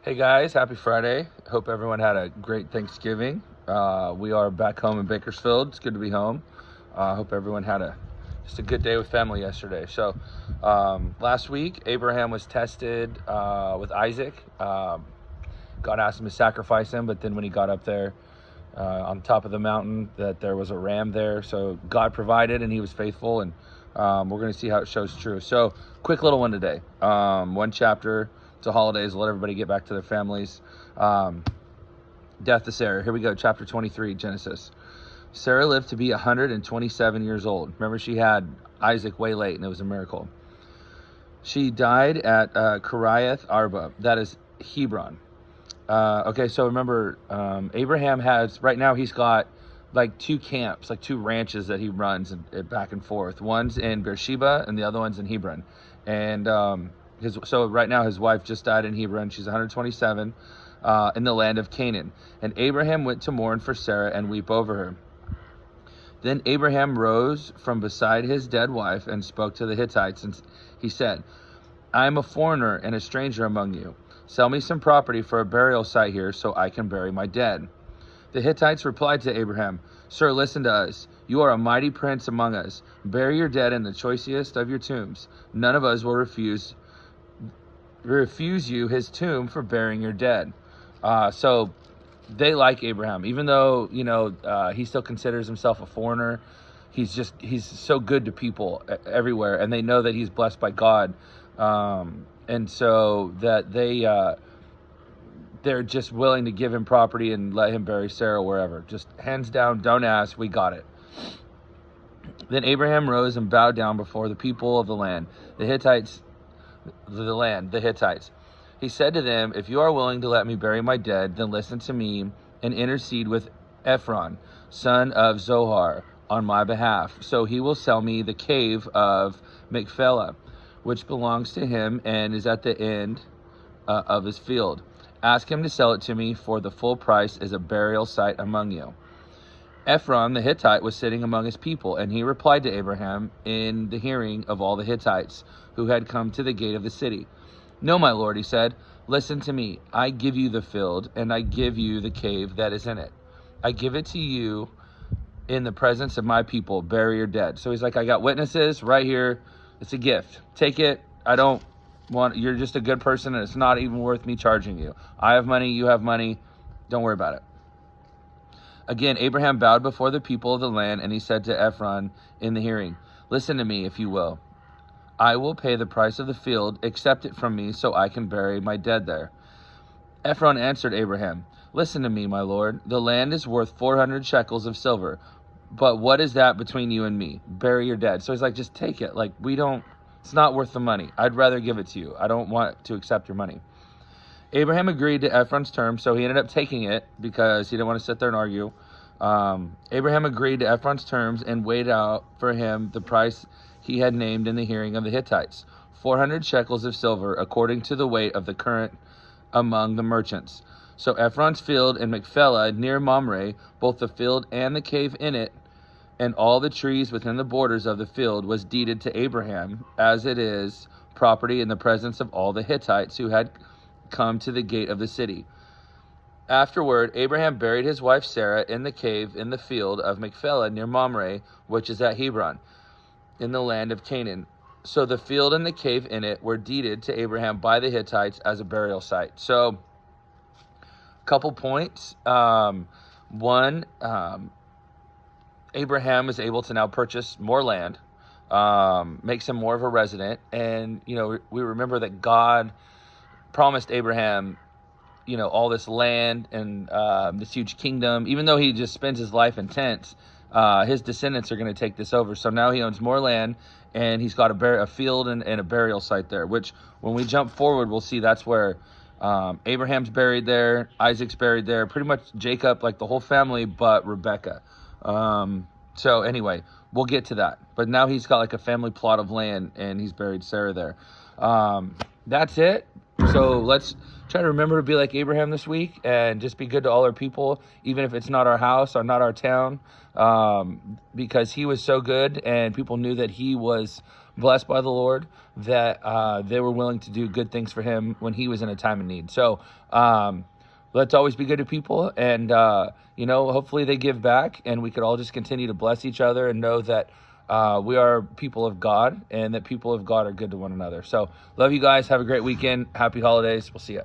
Hey guys, happy Friday. Hope everyone had a great Thanksgiving. We are back home in Bakersfield. It's good to be home. Hope everyone had just a good day with family yesterday. So last week, Abraham was tested with Isaac. God asked him to sacrifice him, but then when he got up there on top of the mountain, that there was a ram there. So God provided, and he was faithful, and we're going to see how it shows true. So quick little one today. One chapter. It's the holidays. Let everybody get back to their families. Death of Sarah. Here we go. Chapter 23, Genesis. Sarah lived to be 127 years old. Remember, she had Isaac way late, and it was a miracle. She died at Kiriath Arba. That is Hebron. Okay, so remember, Abraham has, right now he's got like two camps, like two ranches that he runs back and forth. One's in Beersheba and the other one's in Hebron. And so right now his wife just died in Hebron. She's 127 in the land of Canaan. And Abraham went to mourn for Sarah and weep over her. Then Abraham rose from beside his dead wife and spoke to the Hittites. And he said, I am a foreigner and a stranger among you. Sell me some property for a burial site here so I can bury my dead. The Hittites replied to Abraham, Sir, listen to us. You are a mighty prince among us. Bury your dead in the choicest of your tombs. None of us will refuse you his tomb for burying your dead. So they like Abraham, even though, he still considers himself a foreigner. He's so good to people everywhere, and they know that he's blessed by God. And so that they're just willing to give him property and let him bury Sarah wherever. Just hands down, don't ask, we got it. Then Abraham rose and bowed down before the people of the land, the Hittites. He said to them, if you are willing to let me bury my dead, then listen to me and intercede with Ephron, son of Zohar, on my behalf. So he will sell me the cave of Machpelah, which belongs to him and is at the end of his field. Ask him to sell it to me for the full price as a burial site among you. Ephron the Hittite was sitting among his people, and he replied to Abraham in the hearing of all the Hittites who had come to the gate of the city. No, my lord, he said, listen to me. I give you the field, and I give you the cave that is in it. I give it to you in the presence of my people. Bury your dead. So he's like, I got witnesses right here. It's a gift. Take it. You're just a good person, and it's not even worth me charging you. I have money. You have money. Don't worry about it. Again, Abraham bowed before the people of the land, and he said to Ephron in the hearing, listen to me, if you will. I will pay the price of the field. Accept it from me so I can bury my dead there. Ephron answered Abraham, listen to me, my lord. The land is worth 400 shekels of silver. But what is that between you and me? Bury your dead. So he's like, just take it. Like, it's not worth the money. I'd rather give it to you. I don't want to accept your money. Abraham agreed to Ephron's terms, so he ended up taking it because he didn't want to sit there and argue. Abraham agreed to Ephron's terms and weighed out for him the price he had named in the hearing of the Hittites, 400 shekels of silver, according to the weight of the current among the merchants. So Ephron's field in Machpelah near Mamre, both the field and the cave in it, and all the trees within the borders of the field was deeded to Abraham, as it is property in the presence of all the Hittites who had come to the gate of the city. Afterward, Abraham buried his wife Sarah in the cave in the field of Machpelah near Mamre, which is at Hebron, in the land of Canaan. So the field and the cave in it were deeded to Abraham by the Hittites as a burial site. So, couple points. One, Abraham is able to now purchase more land, makes him more of a resident. And, we remember that God promised Abraham, all this land and this huge kingdom. Even though he just spends his life in tents, his descendants are going to take this over. So now he owns more land, and he's got a field and a burial site there, which when we jump forward, we'll see that's where Abraham's buried there, Isaac's buried there, pretty much Jacob, like the whole family, but Rebecca. So anyway, we'll get to that. But now he's got like a family plot of land, and he's buried Sarah there. That's it. So let's try to remember to be like Abraham this week and just be good to all our people, even if it's not our house or not our town, because he was so good and people knew that he was blessed by the Lord that they were willing to do good things for him when he was in a time of need. So let's always be good to people, and hopefully they give back, and we could all just continue to bless each other and know that we are people of God, and that people of God are good to one another. So love you guys. Have a great weekend. Happy holidays. We'll see you.